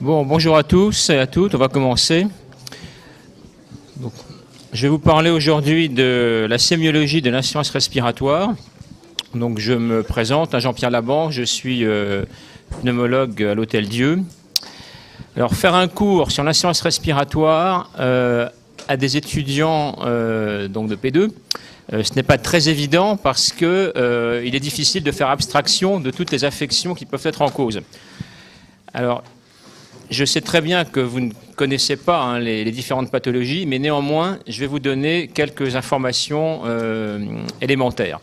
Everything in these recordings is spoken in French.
Bon, bonjour à tous et à toutes, on va commencer. Donc, je vais vous parler aujourd'hui de la sémiologie de l'insuffisance respiratoire. Donc, je me présente, Jean-Pierre Laban, je suis pneumologue à l'Hôtel Dieu. Alors, faire un cours sur l'insuffisance respiratoire à des étudiants donc de P2, ce n'est pas très évident parce qu'il est difficile de faire abstraction de toutes les affections qui peuvent être en cause. Alors, je sais très bien que vous ne connaissez pas les différentes pathologies, mais néanmoins, je vais vous donner quelques informations élémentaires.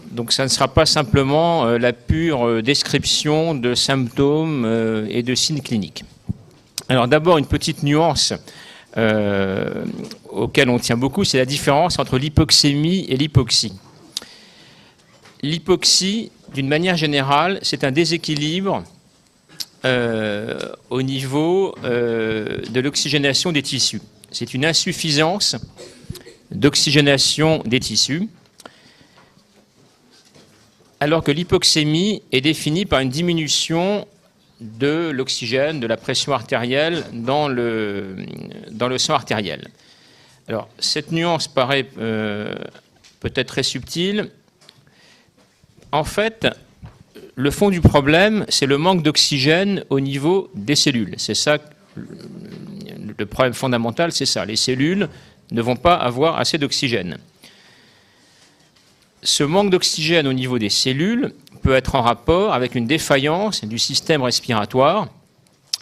Donc ça ne sera pas simplement la pure description de symptômes et de signes cliniques. Alors d'abord, une petite nuance auquel on tient beaucoup, c'est la différence entre l'hypoxémie et l'hypoxie. L'hypoxie, d'une manière générale, c'est un déséquilibre au niveau de l'oxygénation des tissus. C'est une insuffisance d'oxygénation des tissus, alors que l'hypoxémie est définie par une diminution de l'oxygène, de la pression artérielle dans le sang artériel. Alors, cette nuance paraît peut-être très subtile. En fait, le fond du problème, c'est le manque d'oxygène au niveau des cellules. C'est ça, le problème fondamental, c'est ça. Les cellules ne vont pas avoir assez d'oxygène. Ce manque d'oxygène au niveau des cellules peut être en rapport avec une défaillance du système respiratoire.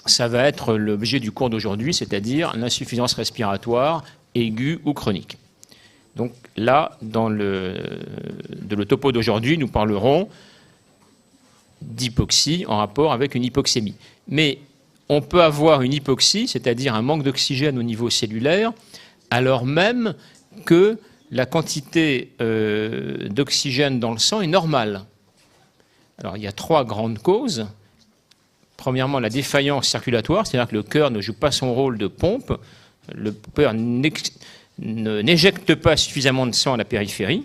Ça va être l'objet du cours d'aujourd'hui, c'est-à-dire l'insuffisance respiratoire aiguë ou chronique. Donc là, dans le topo d'aujourd'hui, nous parlerons d'hypoxie en rapport avec une hypoxémie. Mais on peut avoir une hypoxie, c'est-à-dire un manque d'oxygène au niveau cellulaire, alors même que la quantité d'oxygène dans le sang est normale. Alors il y a trois grandes causes. Premièrement, la défaillance circulatoire, c'est-à-dire que le cœur ne joue pas son rôle de pompe, le cœur n'éjecte pas suffisamment de sang à la périphérie.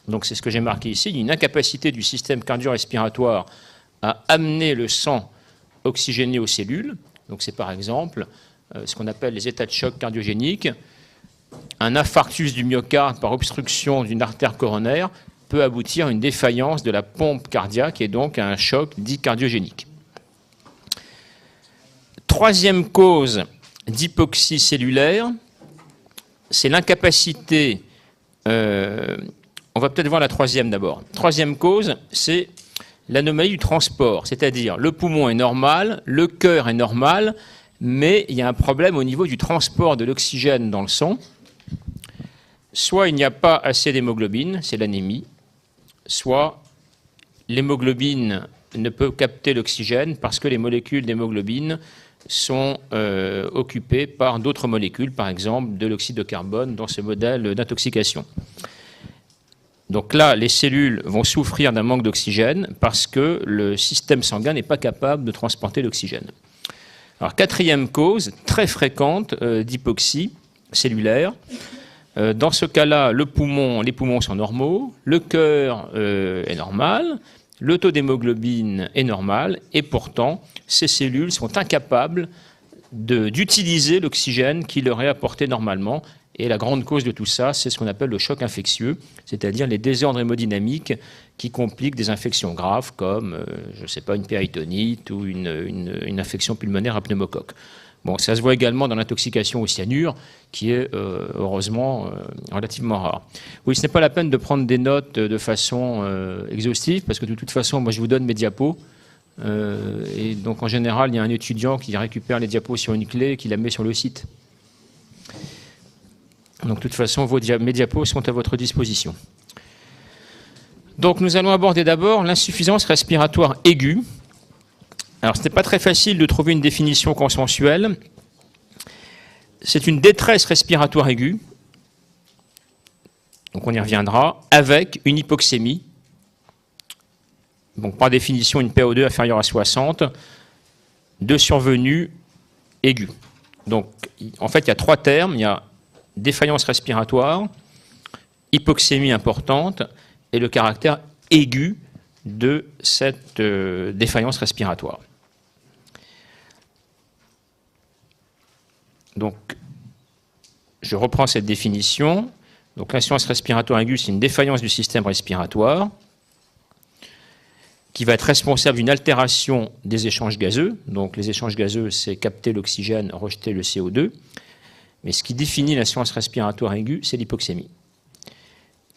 Donc c'est ce que j'ai marqué ici, il y a une incapacité du système cardio-respiratoire à amener le sang oxygéné aux cellules. Donc c'est par exemple ce qu'on appelle les états de choc cardiogéniques. Un infarctus du myocarde par obstruction d'une artère coronaire peut aboutir à une défaillance de la pompe cardiaque et donc à un choc dit cardiogénique. Troisième cause d'hypoxie cellulaire, c'est l'incapacité... on va peut-être voir la troisième d'abord. Troisième cause, c'est l'anomalie du transport, c'est-à-dire le poumon est normal, le cœur est normal, mais il y a un problème au niveau du transport de l'oxygène dans le sang. Soit il n'y a pas assez d'hémoglobine, c'est l'anémie, soit l'hémoglobine ne peut capter l'oxygène parce que les molécules d'hémoglobine sont occupées par d'autres molécules, par exemple de l'oxyde de carbone dans ce modèle d'intoxication. Donc là, les cellules vont souffrir d'un manque d'oxygène parce que le système sanguin n'est pas capable de transporter l'oxygène. Alors, quatrième cause, très fréquente d'hypoxie cellulaire. Dans ce cas-là, les poumons sont normaux, le cœur est normal, le taux d'hémoglobine est normal, et pourtant, ces cellules sont incapables d'utiliser l'oxygène qui leur est apporté normalement. Et la grande cause de tout ça, c'est ce qu'on appelle le choc infectieux, c'est-à-dire les désordres hémodynamiques qui compliquent des infections graves comme, je ne sais pas, une péritonite ou une infection pulmonaire à pneumocoque. Bon, ça se voit également dans l'intoxication au cyanure, qui est heureusement relativement rare. Oui, ce n'est pas la peine de prendre des notes de façon exhaustive, parce que de toute façon, moi je vous donne mes diapos, et donc en général, il y a un étudiant qui récupère les diapos sur une clé et qui la met sur le site. Donc, de toute façon, mes diapos sont à votre disposition. Donc, nous allons aborder d'abord l'insuffisance respiratoire aiguë. Alors, ce n'est pas très facile de trouver une définition consensuelle. C'est une détresse respiratoire aiguë, donc on y reviendra, avec une hypoxémie. Donc, par définition, une PO2 inférieure à 60, de survenue aiguë. Donc, en fait, il y a trois termes. Il y a défaillance respiratoire, hypoxémie importante et le caractère aigu de cette défaillance respiratoire. Donc, je reprends cette définition. Donc, l'insuffisance respiratoire aiguë, c'est une défaillance du système respiratoire qui va être responsable d'une altération des échanges gazeux. Donc, les échanges gazeux, c'est capter l'oxygène, rejeter le CO2. Mais ce qui définit l'insuffisance respiratoire aiguë, c'est l'hypoxémie.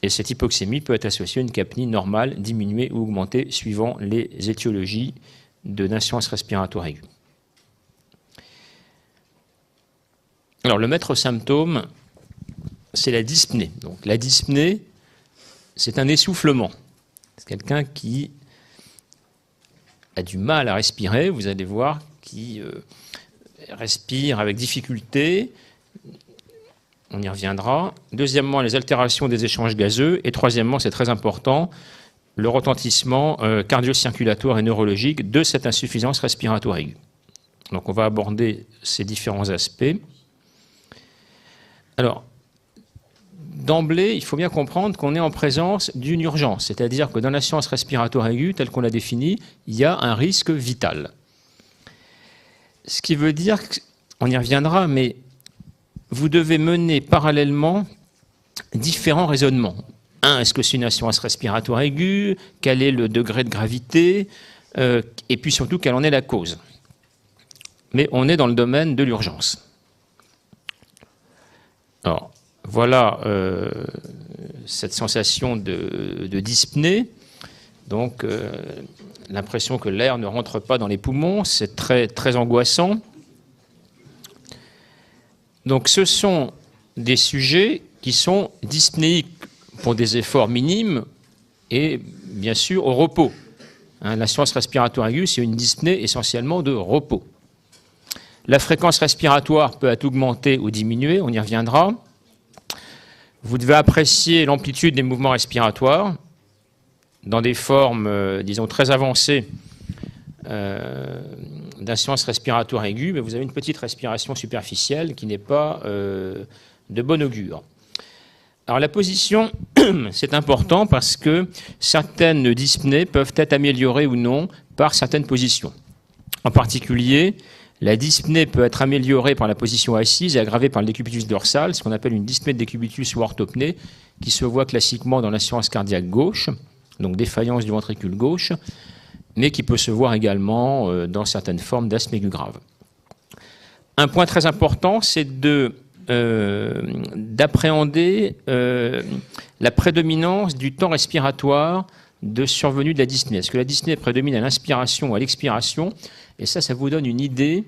Et cette hypoxémie peut être associée à une apnée normale, diminuée ou augmentée, suivant les étiologies de l'insuffisance respiratoire aiguë. Alors, le maître symptôme, c'est la dyspnée. Donc, la dyspnée, c'est un essoufflement. C'est quelqu'un qui a du mal à respirer, vous allez voir, qui respire avec difficulté. On y reviendra. Deuxièmement, les altérations des échanges gazeux. Et troisièmement, c'est très important, le retentissement cardio-circulatoire et neurologique de cette insuffisance respiratoire aiguë. Donc, on va aborder ces différents aspects. Alors, d'emblée, il faut bien comprendre qu'on est en présence d'une urgence, c'est-à-dire que dans l'insuffisance respiratoire aiguë, telle qu'on l'a définie, il y a un risque vital. Ce qui veut dire, on y reviendra, mais vous devez mener parallèlement différents raisonnements. Un, est-ce que c'est une insuffisance respiratoire aiguë? Quel est le degré de gravité? Et puis surtout, quelle en est la cause? Mais on est dans le domaine de l'urgence. Alors, voilà cette sensation de dyspnée. Donc, l'impression que l'air ne rentre pas dans les poumons, c'est très, très angoissant. Donc, ce sont des sujets qui sont dyspnéiques pour des efforts minimes et, bien sûr, au repos. L'insuffisance respiratoire aiguë, c'est une dyspnée essentiellement de repos. La fréquence respiratoire peut être augmentée ou diminuée, on y reviendra. Vous devez apprécier l'amplitude des mouvements respiratoires dans des formes, disons, très avancées d'insuffisance respiratoire aiguë, mais vous avez une petite respiration superficielle qui n'est pas de bon augure. Alors la position, c'est important parce que certaines dyspnées peuvent être améliorées ou non par certaines positions. En particulier, la dyspnée peut être améliorée par la position assise et aggravée par le décubitus dorsal, ce qu'on appelle une dyspnée de décubitus ou orthopnée, qui se voit classiquement dans l'insuffisance cardiaque gauche, donc défaillance du ventricule gauche, mais qui peut se voir également dans certaines formes d'asthme aigu grave. Un point très important, c'est d'appréhender la prédominance du temps respiratoire de survenue de la dyspnée. Est-ce que la dyspnée prédomine à l'inspiration ou à l'expiration? Et ça vous donne une idée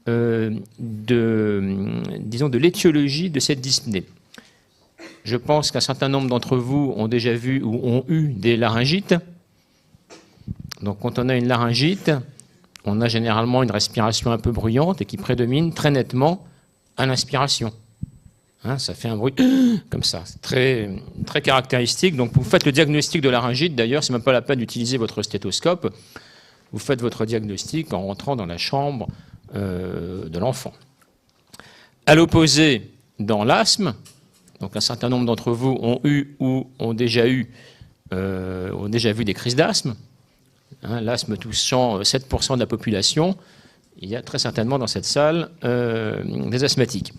de l'étiologie de cette dyspnée. Je pense qu'un certain nombre d'entre vous ont déjà vu ou ont eu des laryngites. Donc quand on a une laryngite, on a généralement une respiration un peu bruyante et qui prédomine très nettement à l'inspiration. Ça fait un bruit comme ça, c'est très, très caractéristique. Donc vous faites le diagnostic de laryngite, d'ailleurs, ce n'est même pas la peine d'utiliser votre stéthoscope. Vous faites votre diagnostic en rentrant dans la chambre de l'enfant. À l'opposé, dans l'asthme, donc un certain nombre d'entre vous ont eu ou ont déjà vu des crises d'asthme. L'asthme touchant 7% de la population, il y a très certainement dans cette salle des asthmatiques.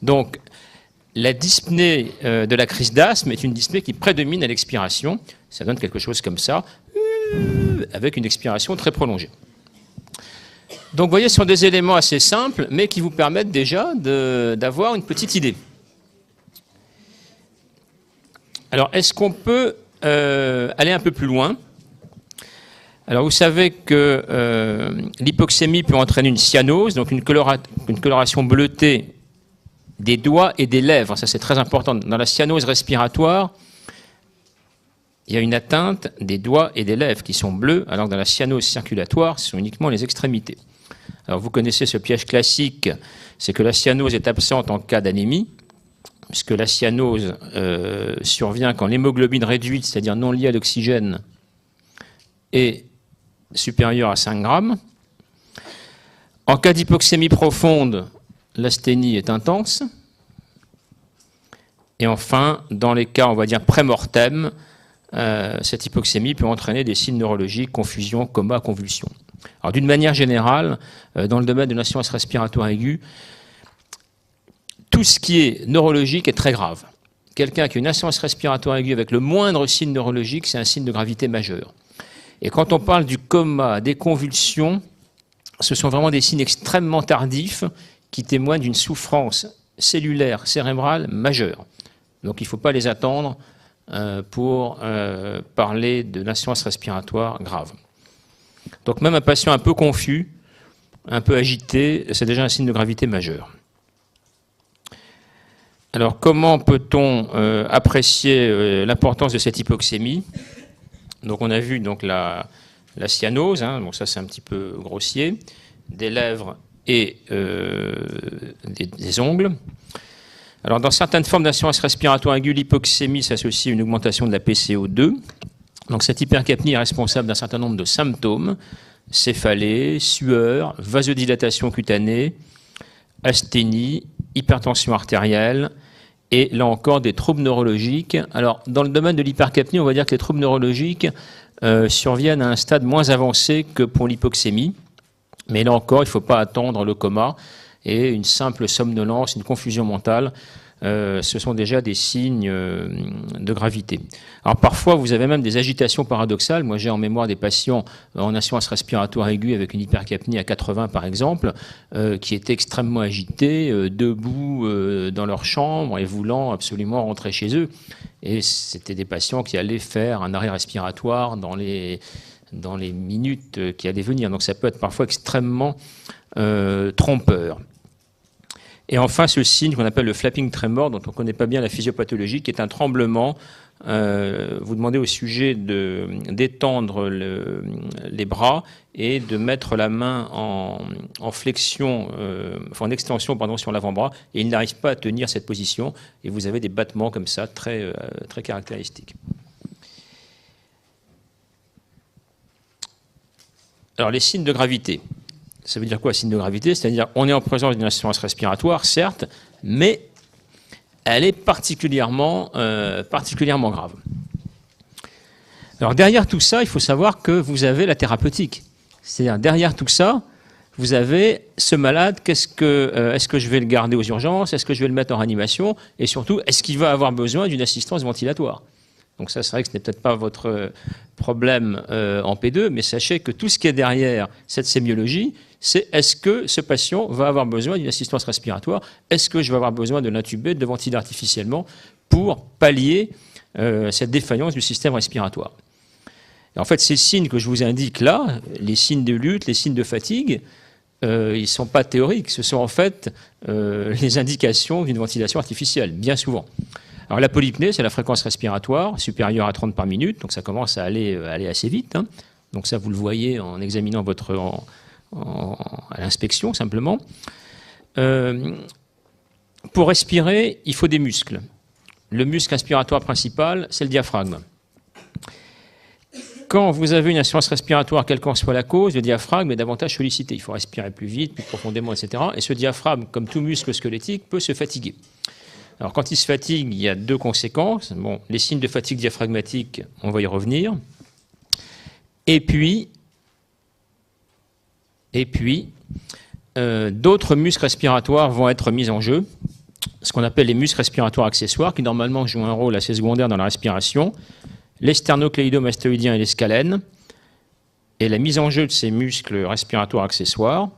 Donc, la dyspnée de la crise d'asthme est une dyspnée qui prédomine à l'expiration. Ça donne quelque chose comme ça, avec une expiration très prolongée. Donc, vous voyez, ce sont des éléments assez simples, mais qui vous permettent déjà d'avoir une petite idée. Alors, est-ce qu'on peut aller un peu plus loin? Alors, vous savez que l'hypoxémie peut entraîner une cyanose, donc une coloration bleutée des doigts et des lèvres. Ça, c'est très important. Dans la cyanose respiratoire, il y a une atteinte des doigts et des lèvres qui sont bleus, alors que dans la cyanose circulatoire, ce sont uniquement les extrémités. Alors, vous connaissez ce piège classique, c'est que la cyanose est absente en cas d'anémie, puisque la cyanose survient quand l'hémoglobine réduite, c'est-à-dire non liée à l'oxygène, est supérieure à 5 grammes. En cas d'hypoxémie profonde, l'asthénie est intense. Et enfin, dans les cas, on va dire, pré-mortem, cette hypoxémie peut entraîner des signes neurologiques, confusion, coma, convulsion. Alors, d'une manière générale, dans le domaine de l'insuffisance respiratoire aiguë, tout ce qui est neurologique est très grave. Quelqu'un qui a une insuffisance respiratoire aiguë avec le moindre signe neurologique, c'est un signe de gravité majeure. Et quand on parle du coma, des convulsions, ce sont vraiment des signes extrêmement tardifs qui témoignent d'une souffrance cellulaire cérébrale majeure. Donc il ne faut pas les attendre pour parler de l'insuffisance respiratoire grave. Donc même un patient un peu confus, un peu agité, c'est déjà un signe de gravité majeure. Alors, comment peut-on apprécier l'importance de cette hypoxémie? Donc, on a vu donc, la cyanose, hein, bon, ça c'est un petit peu grossier, des lèvres et des ongles. Alors, dans certaines formes d'insuffisance respiratoire aiguë, l'hypoxémie s'associe à une augmentation de la PCO2. Donc, cette hypercapnie est responsable d'un certain nombre de symptômes, céphalée, sueur, vasodilatation cutanée, asthénie, hypertension artérielle et là encore des troubles neurologiques. Alors dans le domaine de l'hypercapnie, on va dire que les troubles neurologiques surviennent à un stade moins avancé que pour l'hypoxémie, mais là encore il ne faut pas attendre le coma et une simple somnolence, une confusion mentale, ce sont déjà des signes de gravité. Alors parfois vous avez même des agitations paradoxales. Moi j'ai en mémoire des patients en insuffisance respiratoire aiguë avec une hypercapnie à 80 par exemple, qui étaient extrêmement agités, debout dans leur chambre et voulant absolument rentrer chez eux. Et c'était des patients qui allaient faire un arrêt respiratoire dans les minutes qui allaient venir. Donc ça peut être parfois extrêmement trompeur. Et enfin, ce signe qu'on appelle le flapping tremor, dont on ne connaît pas bien la physiopathologie, qui est un tremblement. Vous demandez au sujet d'étendre les bras et de mettre la main en flexion, enfin en extension pardon, sur l'avant-bras, et il n'arrive pas à tenir cette position, et vous avez des battements comme ça, très, très caractéristiques. Alors, les signes de gravité. Ça veut dire quoi, signe de gravité? C'est-à-dire on est en présence d'une insuffisance respiratoire, certes, mais elle est particulièrement grave. Alors derrière tout ça, il faut savoir que vous avez la thérapeutique. C'est-à-dire derrière tout ça, vous avez ce malade, est-ce que je vais le garder aux urgences? Est-ce que je vais le mettre en réanimation? Et surtout, est-ce qu'il va avoir besoin d'une assistance ventilatoire? Donc ça, c'est vrai que ce n'est peut-être pas votre problème en P2, mais sachez que tout ce qui est derrière cette sémiologie, c'est est-ce que ce patient va avoir besoin d'une assistance respiratoire? Est-ce que je vais avoir besoin de l'intuber, de le ventiler artificiellement pour pallier cette défaillance du système respiratoire? Et en fait, ces signes que je vous indique là, les signes de lutte, les signes de fatigue, ils ne sont pas théoriques, ce sont en fait les indications d'une ventilation artificielle, bien souvent. Alors la polypnée, c'est la fréquence respiratoire supérieure à 30 par minute, donc ça commence à aller assez vite. Hein. Donc ça, vous le voyez en examinant à l'inspection, simplement. Pour respirer, il faut des muscles. Le muscle respiratoire principal, c'est le diaphragme. Quand vous avez une insuffisance respiratoire, quelle qu'en soit la cause, le diaphragme est davantage sollicité. Il faut respirer plus vite, plus profondément, etc. Et ce diaphragme, comme tout muscle squelettique, peut se fatiguer. Alors, quand il se fatigue, il y a deux conséquences. Bon, les signes de fatigue diaphragmatique, on va y revenir. Et puis d'autres muscles respiratoires vont être mis en jeu, ce qu'on appelle les muscles respiratoires accessoires, qui normalement jouent un rôle assez secondaire dans la respiration, les sternocléidomastoïdiens et les scalènes. Et la mise en jeu de ces muscles respiratoires accessoires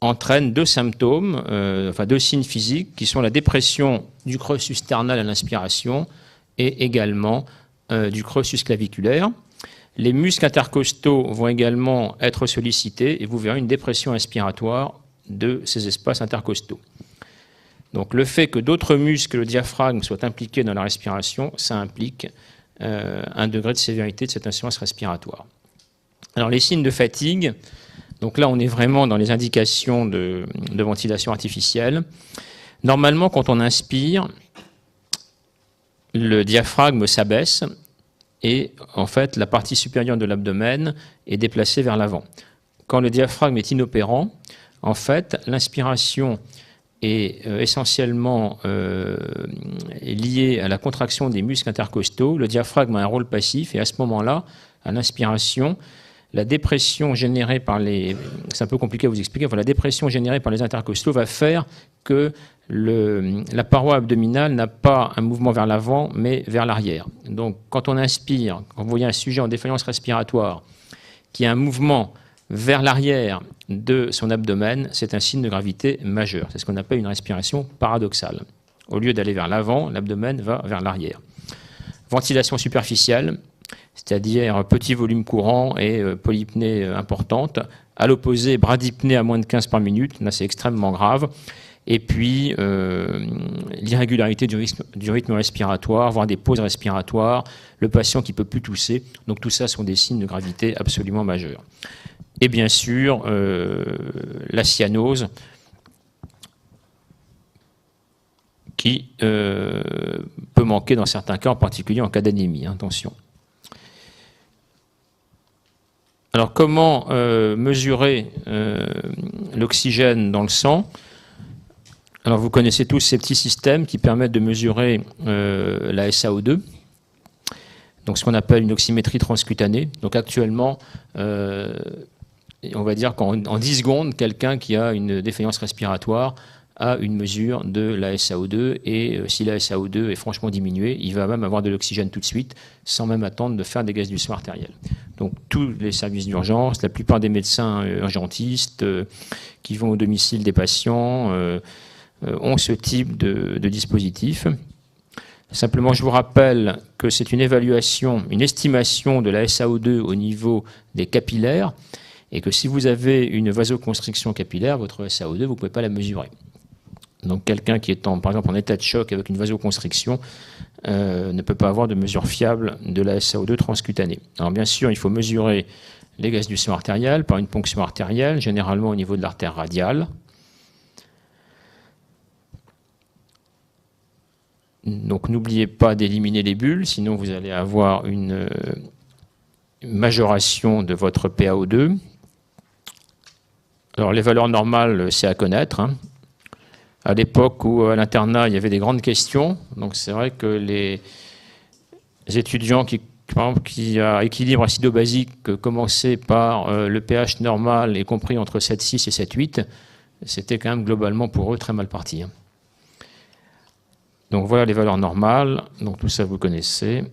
entraîne deux symptômes, deux signes physiques, qui sont la dépression du creux sus-sternal à l'inspiration et également du creux sus-claviculaire. Les muscles intercostaux vont également être sollicités et vous verrez une dépression inspiratoire de ces espaces intercostaux. Donc le fait que d'autres muscles que le diaphragme soient impliqués dans la respiration, ça implique un degré de sévérité de cette insuffisance respiratoire. Alors les signes de fatigue, donc là on est vraiment dans les indications de ventilation artificielle. Normalement quand on inspire, le diaphragme s'abaisse et en fait la partie supérieure de l'abdomen est déplacée vers l'avant. Quand le diaphragme est inopérant, en fait l'inspiration est essentiellement liée à la contraction des muscles intercostaux. Le diaphragme a un rôle passif et à ce moment-là, à l'inspiration, la dépression générée par les... C'est un peu compliqué à vous expliquer. Enfin, la dépression générée par les intercostaux va faire que la paroi abdominale n'a pas un mouvement vers l'avant, mais vers l'arrière. Donc, quand on inspire, quand vous voyez un sujet en défaillance respiratoire qui a un mouvement vers l'arrière de son abdomen, c'est un signe de gravité majeur. C'est ce qu'on appelle une respiration paradoxale. Au lieu d'aller vers l'avant, l'abdomen va vers l'arrière. Ventilation superficielle, c'est-à-dire petit volume courant et polypnée importante. À l'opposé, bradypnée à moins de 15 par minute, là c'est extrêmement grave. Et puis l'irrégularité du rythme respiratoire, voire des pauses respiratoires, le patient qui ne peut plus tousser. Donc tout ça sont des signes de gravité absolument majeurs. Et bien sûr, la cyanose, qui peut manquer dans certains cas, en particulier en cas d'anémie. Attention. Alors, comment mesurer l'oxygène dans le sang? Alors, vous connaissez tous ces petits systèmes qui permettent de mesurer la SaO2, donc ce qu'on appelle une oxymétrie transcutanée. Donc, actuellement, on va dire qu'en 10 secondes, quelqu'un qui a une défaillance respiratoire a une mesure de la SaO2 et si la SaO2 est franchement diminuée, il va même avoir de l'oxygène tout de suite sans même attendre de faire des gaz du sang artériel. Donc tous les services d'urgence, la plupart des médecins urgentistes qui vont au domicile des patients ont ce type de dispositif. Simplement, je vous rappelle que c'est une évaluation, une estimation de la SaO2 au niveau des capillaires et que si vous avez une vasoconstriction capillaire, votre SaO2, vous ne pouvez pas la mesurer. Donc quelqu'un qui est par exemple en état de choc avec une vasoconstriction ne peut pas avoir de mesure fiable de la SaO2 transcutanée. Alors bien sûr, il faut mesurer les gaz du sang artériel par une ponction artérielle, généralement au niveau de l'artère radiale. Donc n'oubliez pas d'éliminer les bulles, sinon vous allez avoir une majoration de votre PaO2. Alors les valeurs normales, c'est à connaître. À l'époque où à l'internat, il y avait des grandes questions, donc c'est vrai que les étudiants par exemple, qui à équilibre acido-basique commençaient par le pH normal et compris entre 7,6 et 7,8, c'était quand même globalement pour eux très mal parti. Donc voilà les valeurs normales, donc tout ça vous connaissez.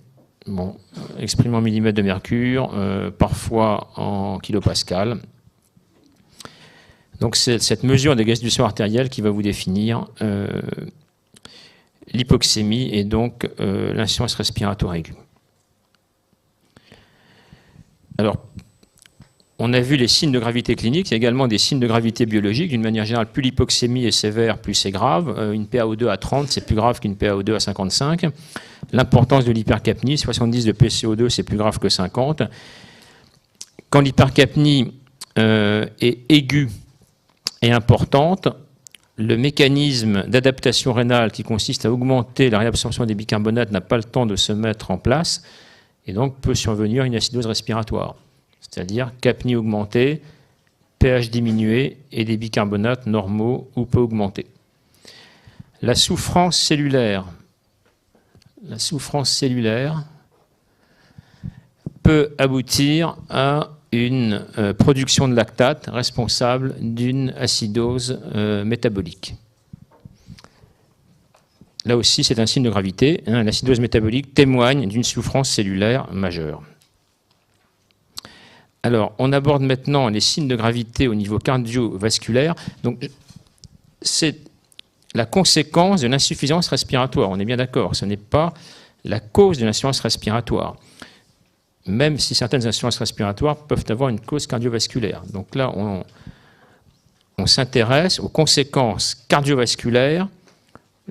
Bon, exprimé en millimètres de mercure, parfois en kilopascal. Donc c'est cette mesure des gaz du sang artériel qui va vous définir l'hypoxémie et donc l'insuffisance respiratoire aiguë. Alors, on a vu les signes de gravité clinique, il y a également des signes de gravité biologique. D'une manière générale, plus l'hypoxémie est sévère, plus c'est grave. Une PaO2 à 30, c'est plus grave qu'une PaO2 à 55. L'importance de l'hypercapnie, 70 de PCO2, c'est plus grave que 50. Quand l'hypercapnie est aiguë et importante, le mécanisme d'adaptation rénale qui consiste à augmenter la réabsorption des bicarbonates n'a pas le temps de se mettre en place et donc peut survenir une acidose respiratoire, c'est-à-dire capnie augmentée, pH diminué et des bicarbonates normaux ou peu augmentés. La souffrance cellulaire peut aboutir à une production de lactate responsable d'une acidose métabolique. Là aussi, c'est un signe de gravité. L'acidose métabolique témoigne d'une souffrance cellulaire majeure. Alors, on aborde maintenant les signes de gravité au niveau cardiovasculaire. Donc, c'est la conséquence de l'insuffisance respiratoire. On est bien d'accord, ce n'est pas la cause de l'insuffisance respiratoire. Même si certaines insuffisances respiratoires peuvent avoir une cause cardiovasculaire. Donc là, on s'intéresse aux conséquences cardiovasculaires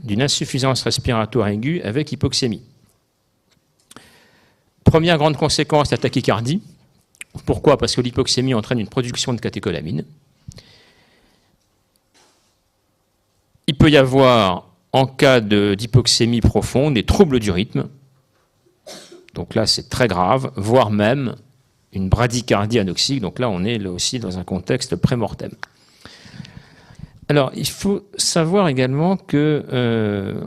d'une insuffisance respiratoire aiguë avec hypoxémie. Première grande conséquence, la tachycardie. Pourquoi? Parce que l'hypoxémie entraîne une production de catécholamine. Il peut y avoir, en cas d'hypoxémie profonde, des troubles du rythme. Donc là, c'est très grave, voire même une bradycardie anoxique. Donc là, on est là aussi dans un contexte pré-mortem. Alors, il faut savoir également que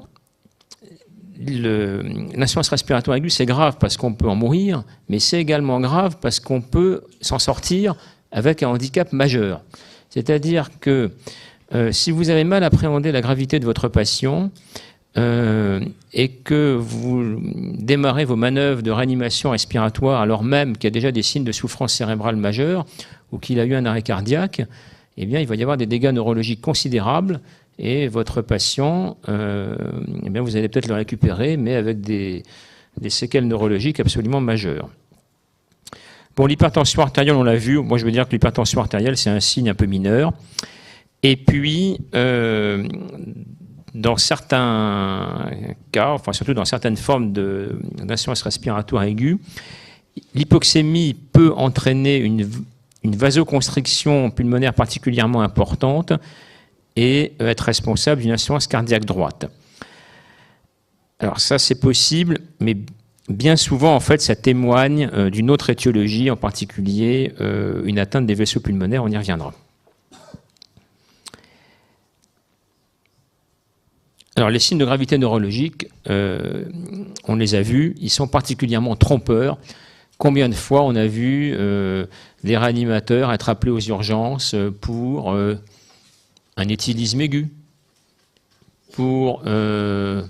l'insuffisance respiratoire aiguë, c'est grave parce qu'on peut en mourir, mais c'est également grave parce qu'on peut s'en sortir avec un handicap majeur. C'est-à-dire que si vous avez mal appréhendé la gravité de votre patient et que vous démarrez vos manœuvres de réanimation respiratoire alors même qu'il y a déjà des signes de souffrance cérébrale majeure ou qu'il a eu un arrêt cardiaque, eh bien, il va y avoir des dégâts neurologiques considérables et votre patient, eh bien, vous allez peut-être le récupérer, mais avec des séquelles neurologiques absolument majeures. Bon, l'hypertension artérielle, on l'a vu. Moi, je veux dire que l'hypertension artérielle, c'est un signe un peu mineur. Et puis, dans certains cas, enfin surtout dans certaines formes d'insuffisance respiratoire aiguë, l'hypoxémie peut entraîner une vasoconstriction pulmonaire particulièrement importante et être responsable d'une insuffisance cardiaque droite. Alors ça, c'est possible, mais bien souvent, en fait, ça témoigne d'une autre étiologie, en particulier une atteinte des vaisseaux pulmonaires, on y reviendra. Alors, les signes de gravité neurologique, on les a vus, ils sont particulièrement trompeurs. Combien de fois on a vu des réanimateurs être appelés aux urgences pour un éthylisme aigu, pour une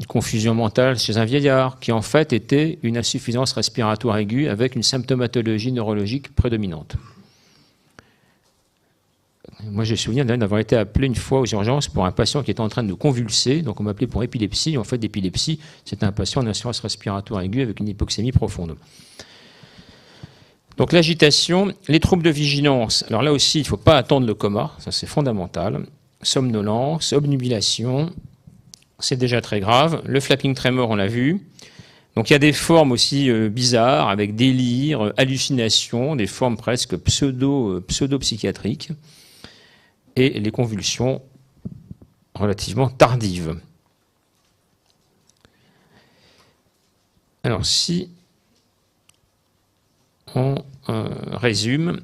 confusion mentale chez un vieillard, qui en fait était une insuffisance respiratoire aiguë avec une symptomatologie neurologique prédominante. Moi, j'ai souvenir d'avoir été appelé une fois aux urgences pour un patient qui était en train de convulser, donc on m'appelait pour épilepsie. En fait, d'épilepsie, c'était un patient en insuffisance respiratoire aiguë avec une hypoxémie profonde. Donc l'agitation, les troubles de vigilance. Alors là aussi, il ne faut pas attendre le coma, ça c'est fondamental. Somnolence, obnubilation, c'est déjà très grave. Le flapping tremor, on l'a vu. Donc il y a des formes aussi bizarres, avec délire, hallucinations, des formes presque pseudo-psychiatriques, et les convulsions relativement tardives. Alors si on résume,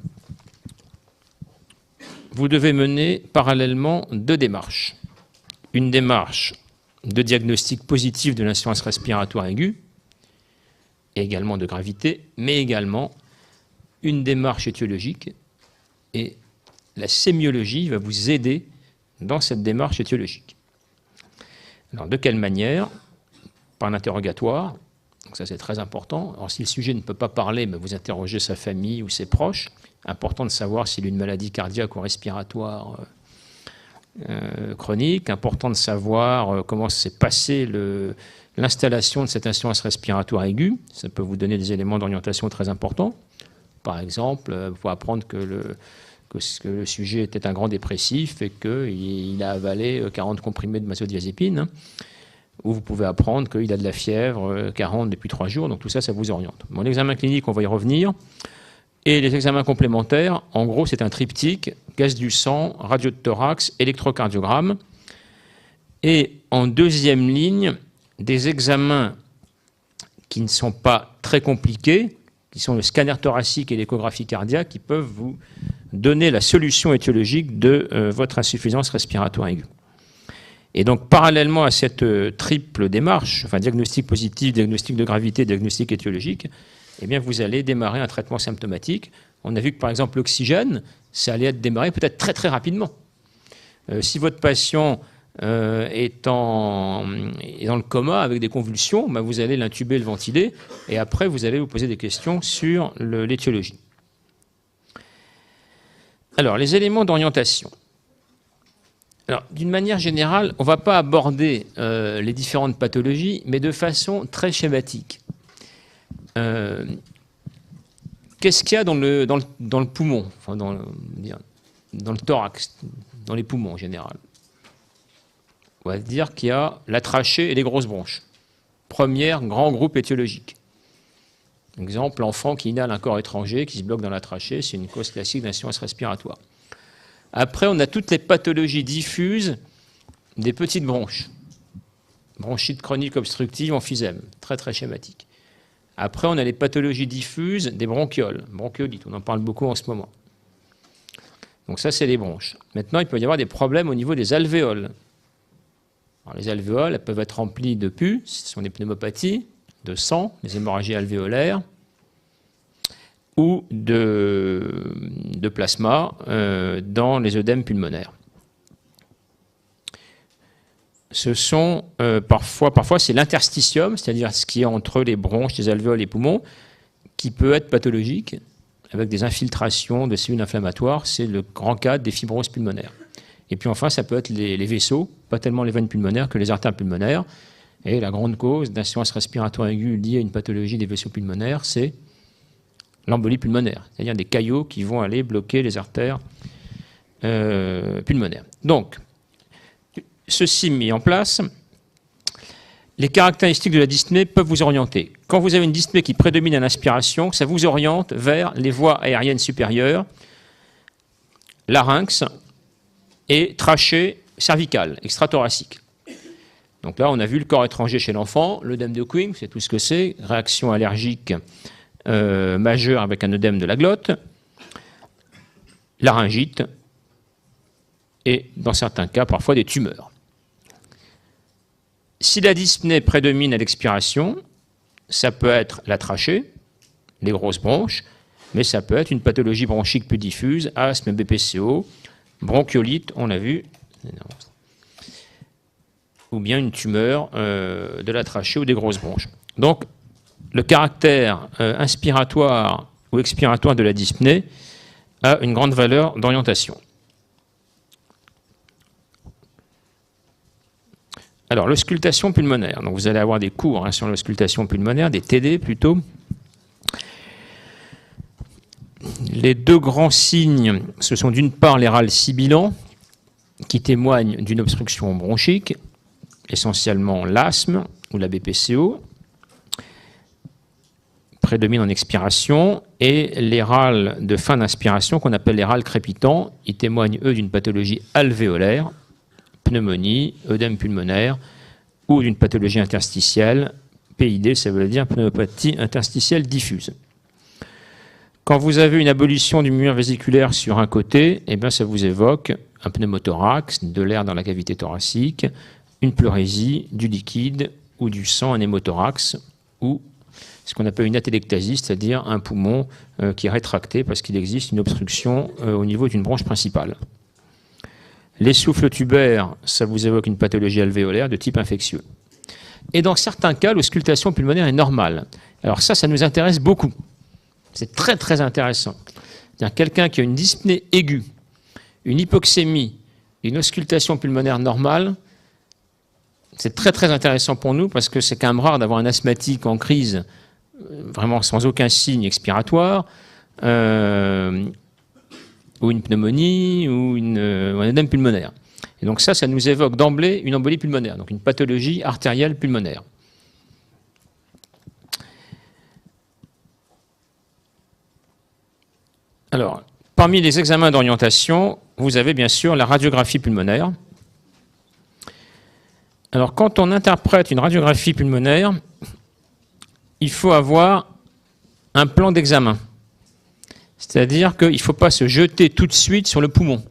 vous devez mener parallèlement deux démarches. Une démarche de diagnostic positif de l'insuffisance respiratoire aiguë, et également de gravité, mais également une démarche étiologique. Et la sémiologie va vous aider dans cette démarche étiologique. Alors, de quelle manière? Par l'interrogatoire. Donc ça, c'est très important. Alors, si le sujet ne peut pas parler, mais vous interrogez sa famille ou ses proches. Important de savoir s'il a une maladie cardiaque ou respiratoire chronique. Important de savoir comment s'est passée l'installation de cette insuffisance respiratoire aiguë. Ça peut vous donner des éléments d'orientation très importants. Par exemple, il faut apprendre que le sujet était un grand dépressif et qu'il a avalé 40 comprimés de benzodiazépine. Ou vous pouvez apprendre qu'il a de la fièvre 40 depuis 3 jours. Donc tout ça, ça vous oriente. Bon, l'examen clinique, on va y revenir. Et les examens complémentaires, en gros, c'est un triptyque, gaz du sang, radio de thorax, électrocardiogramme. Et en deuxième ligne, des examens qui ne sont pas très compliqués, qui sont le scanner thoracique et l'échographie cardiaque, qui peuvent vous donner la solution étiologique de votre insuffisance respiratoire aiguë. Et donc, parallèlement à cette triple démarche, enfin diagnostic positif, diagnostic de gravité, diagnostic étiologique, eh bien, vous allez démarrer un traitement symptomatique. On a vu que, par exemple, l'oxygène, ça allait être démarré peut-être très, très rapidement. Si votre patient est dans le coma avec des convulsions, ben vous allez l'intuber, le ventiler, et après, vous allez vous poser des questions sur l'étiologie. Alors, les éléments d'orientation. Alors, d'une manière générale, on ne va pas aborder les différentes pathologies, mais de façon très schématique. Qu'est-ce qu'il y a dans le poumon, enfin dans le thorax, dans les poumons en général? On va dire qu'il y a la trachée et les grosses bronches. Premier grand groupe étiologique. Exemple, l'enfant qui inhale un corps étranger, qui se bloque dans la trachée, c'est une cause classique d'insuffisance respiratoire. Après, on a toutes les pathologies diffuses des petites bronches. Bronchite chronique obstructive, emphysème, très très schématique. Après, on a les pathologies diffuses des bronchioles, bronchiolite, on en parle beaucoup en ce moment. Donc ça, c'est les bronches. Maintenant, il peut y avoir des problèmes au niveau des alvéoles. Alors, les alvéoles elles peuvent être remplies de pus, ce sont des pneumopathies, de sang, des hémorragies alvéolaires, ou de plasma dans les œdèmes pulmonaires. Ce sont parfois c'est l'interstitium, c'est-à-dire ce qui est entre les bronches, les alvéoles et les poumons, qui peut être pathologique avec des infiltrations de cellules inflammatoires. C'est le grand cas des fibroses pulmonaires. Et puis enfin, ça peut être les vaisseaux, pas tellement les veines pulmonaires que les artères pulmonaires. Et la grande cause d'insuffisance respiratoire aiguë liée à une pathologie des vaisseaux pulmonaires, c'est l'embolie pulmonaire, c'est-à-dire des caillots qui vont aller bloquer les artères pulmonaires. Donc, ceci mis en place, les caractéristiques de la dyspnée peuvent vous orienter. Quand vous avez une dyspnée qui prédomine à l'inspiration, ça vous oriente vers les voies aériennes supérieures, larynx et trachée cervicale, extrathoracique. Donc là, on a vu le corps étranger chez l'enfant, l'œdème de Quinn, c'est tout ce que c'est, réaction allergique majeure avec un œdème de la glotte, laryngite et, dans certains cas, parfois des tumeurs. Si la dyspnée prédomine à l'expiration, ça peut être la trachée, les grosses bronches, mais ça peut être une pathologie bronchique plus diffuse, asthme, BPCO, bronchiolite, on l'a vu, ou bien une tumeur de la trachée ou des grosses bronches. Donc, le caractère inspiratoire ou expiratoire de la dyspnée a une grande valeur d'orientation. Alors, l'auscultation pulmonaire. Donc, vous allez avoir des cours sur l'auscultation pulmonaire, des TD plutôt. Les deux grands signes, ce sont d'une part les râles sibilants, qui témoignent d'une obstruction bronchique, essentiellement l'asthme ou la BPCO, prédomine en expiration, et les râles de fin d'inspiration, qu'on appelle les râles crépitants, ils témoignent, eux, d'une pathologie alvéolaire, pneumonie, œdème pulmonaire, ou d'une pathologie interstitielle, PID, ça veut dire pneumopathie interstitielle diffuse. Quand vous avez une abolition du mur vésiculaire sur un côté, eh bien, ça vous évoque un pneumothorax, de l'air dans la cavité thoracique, une pleurésie, du liquide ou du sang, un hémothorax, ou ce qu'on appelle une atélectasie, c'est-à-dire un poumon qui est rétracté parce qu'il existe une obstruction au niveau d'une bronche principale. Les souffles tubaires, ça vous évoque une pathologie alvéolaire de type infectieux. Et dans certains cas, l'auscultation pulmonaire est normale. Alors ça nous intéresse beaucoup. C'est très très intéressant. C'est-à-dire quelqu'un qui a une dyspnée aiguë, une hypoxémie, une auscultation pulmonaire normale, c'est très très intéressant pour nous parce que c'est quand même rare d'avoir un asthmatique en crise, vraiment sans aucun signe expiratoire, ou une pneumonie, ou un œdème pulmonaire. Et donc ça nous évoque d'emblée une embolie pulmonaire, donc une pathologie artérielle pulmonaire. Alors, parmi les examens d'orientation, vous avez bien sûr la radiographie pulmonaire. Alors, quand on interprète une radiographie pulmonaire, il faut avoir un plan d'examen. C'est-à-dire qu'il ne faut pas se jeter tout de suite sur le poumon.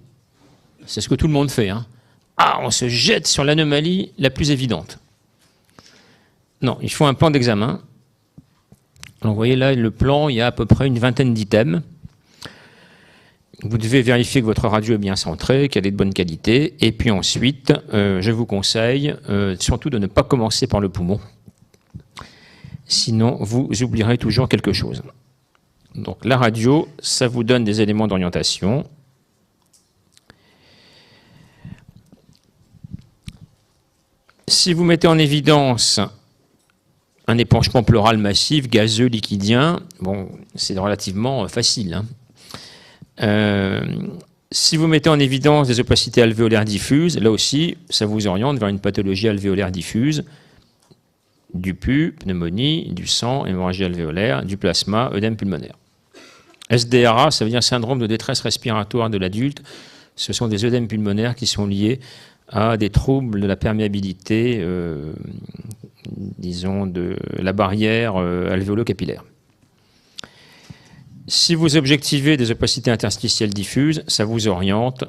C'est ce que tout le monde fait. Ah, on se jette sur l'anomalie la plus évidente. Non, il faut un plan d'examen. Alors, vous voyez là, le plan, il y a à peu près une vingtaine d'items. Vous devez vérifier que votre radio est bien centrée, qu'elle est de bonne qualité. Et puis ensuite, je vous conseille surtout de ne pas commencer par le poumon. Sinon, vous oublierez toujours quelque chose. Donc la radio, ça vous donne des éléments d'orientation. Si vous mettez en évidence un épanchement pleural massif, gazeux, liquidien, bon, c'est relativement facile. Si vous mettez en évidence des opacités alvéolaires diffuses, là aussi, ça vous oriente vers une pathologie alvéolaire diffuse, du pus, pneumonie, du sang, hémorragie alvéolaire, du plasma, œdème pulmonaire. SDRA, ça veut dire syndrome de détresse respiratoire de l'adulte. Ce sont des œdèmes pulmonaires qui sont liés à des troubles de la perméabilité, disons, de la barrière alvéolo-capillaire. Si vous objectivez des opacités interstitielles diffuses, ça vous oriente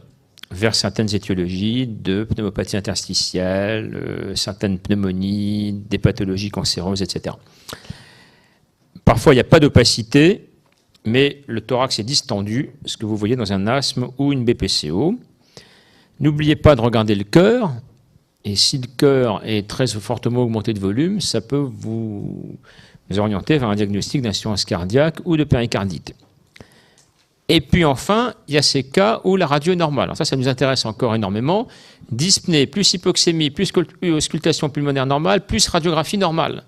vers certaines étiologies de pneumopathie interstitielle, certaines pneumonies, des pathologies cancéreuses, etc. Parfois, il n'y a pas d'opacité, mais le thorax est distendu, ce que vous voyez dans un asthme ou une BPCO. N'oubliez pas de regarder le cœur, et si le cœur est très fortement augmenté de volume, ça peut vous orienter vers un diagnostic d'insuffisance cardiaque ou de péricardite. Et puis enfin, il y a ces cas où la radio est normale. Alors ça nous intéresse encore énormément. Dyspnée, plus hypoxémie, plus auscultation pulmonaire normale, plus radiographie normale.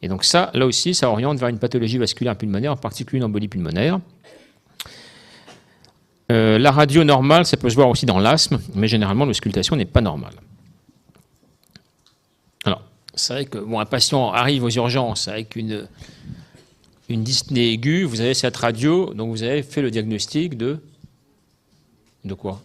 Et donc ça, là aussi, ça oriente vers une pathologie vasculaire pulmonaire, en particulier une embolie pulmonaire. La radio normale, ça peut se voir aussi dans l'asthme, mais généralement, l'auscultation n'est pas normale. Alors, c'est vrai que un patient arrive aux urgences avec une dyspnée aiguë, vous avez cette radio, donc vous avez fait le diagnostic de quoi?